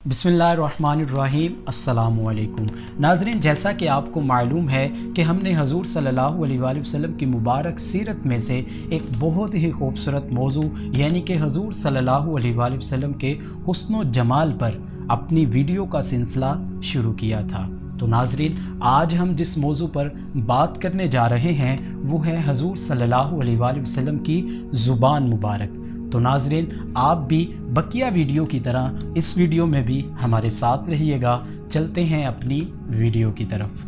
बिस्मिल्लाहिर्रहमानिर्रहीम। अस्सलामु अलैकुम नाज़रीन, जैसा कि आपको मालूम है कि हमने हजूर सल्लल्लाहु अलैहि वसल्लम की मुबारक सीरत में से एक बहुत ही खूबसूरत मौजू यानी कि हजूर सल्लल्लाहु अलैहि वसल्लम के हुस्न व जमाल पर अपनी वीडियो का सिलसिला शुरू किया था। तो नाज़रीन, आज हम जिस मौजू पर बात करने जा रहे हैं वो है हजूर सल्लल्लाहु अलैहि वसल्लम की ज़ुबान मुबारक। तो नाज़रीन, आप भी बकिया वीडियो की तरह इस वीडियो में भी हमारे साथ रहिएगा। चलते हैं अपनी वीडियो की तरफ।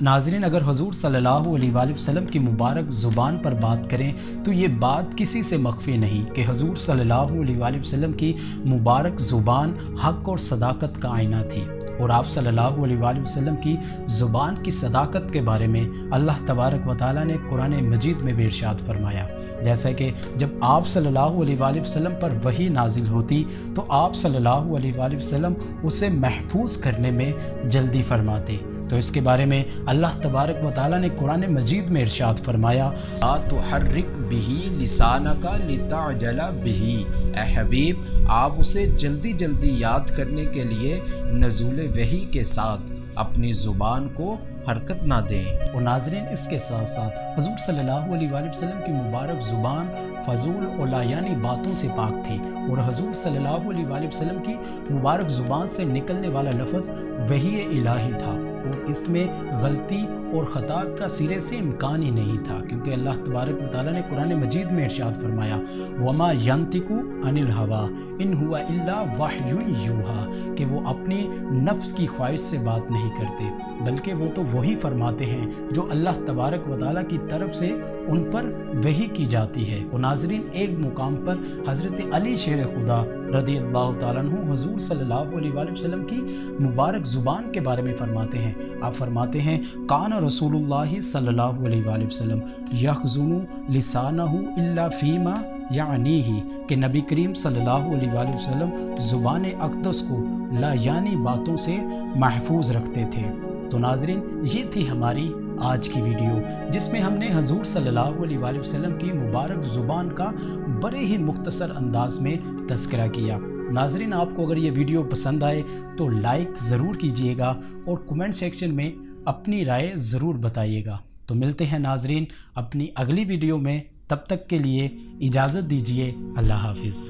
नाज़रीन, अगर हजूर सल्लल्लाहु अलैहि वसल्लम की मुबारक ज़ुबान पर बात करें तो ये बात किसी से मख्फी नहीं कि हजूर सल्लल्लाहु अलैहि वसल्लम की मुबारक ज़ुबान हक़ और सदाकत का आईना थी। और आप सल्लल्लाहु अलैहि वसल्लम की ज़ुबान की सदाकत के बारे में अल्लाह तबारक व तआला ने कुरान मजीद में भी इरशाद फरमाया, जैसा कि जब आप सल्लल्लाहु अलैहि वसल्लम पर वही नाजिल होती तो आप सल्लल्लाहु अलैहि वसल्लम उसे महफूज करने में जल्दी फरमाते। तो इसके बारे में अल्लाह तबारक व तआला ने कुरान मजीद में इरशाद फरमाया, ला तुहर्रिक बिही लिसानका लितअजल बिही। ए हबीब, आप उसे जल्दी जल्दी याद करने के लिए नज़ूल वही के साथ अपनी ज़ुबान को हरकत ना दें। और नाज़रीन, इसके साथ साथ हजूर सल्लल्लाहु अलैहि वसल्लम की मुबारक ज़ुबान फजूल और लायानी बातों से पाक थी। और हजूर सल्लल्लाहु अलैहि वसल्लम की मुबारक ज़ुबान से निकलने वाला लफ्ज़ वही इलाही था और इसमें गलती और ख़ता का सिरे से इम्कान ही नहीं था, क्योंकि अल्लाह तबारक व तआला ने कुरान मजीद में इरशाद फरमाया, वमा यंतिकु अनिल हवा इन हुआ इल्ला वह्युन यूहा, कि वो अपनी नफ्स की ख्वाहिश से बात नहीं करते बल्कि वो तो वही फरमाते हैं जो अल्लाह तबारक व तआला की तरफ से उन पर वही की जाती है। और नाज़रीन, एक मुकाम पर हज़रत अली शेर खुदा रज़ी अल्लाह तआला अन्हु हजूर सल्लल्लाहु अलैहि वसल्लम की मुबारक ज़ुबान के बारे में फरमाते हैं। आप फरमाते हैं, कान रसूलुल्लाह सल्लल्लाहु अलैहि वसल्लम यखज़ुनु लिसानहु इल्ला फीमा यानीही, कि नबी करीम सल्लल्लाहु अलैहि वसल्लम ज़ुबान अक़दस को ला यानी बातों से महफूज रखते थे। तो नाज़रीन, ये थी हमारी आज की वीडियो जिसमें हमने हजूर सल्लल्लाहु अलैहि वसल्लम की मुबारक ज़ुबान का बड़े ही मुख्तसर अंदाज में तज़किरा किया। नाज़रीन, आपको अगर ये वीडियो पसंद आए तो लाइक ज़रूर कीजिएगा और कमेंट सेक्शन में अपनी राय ज़रूर बताइएगा। तो मिलते हैं नाज़रीन अपनी अगली वीडियो में, तब तक के लिए इजाज़त दीजिए। अल्लाह हाफ़िज़।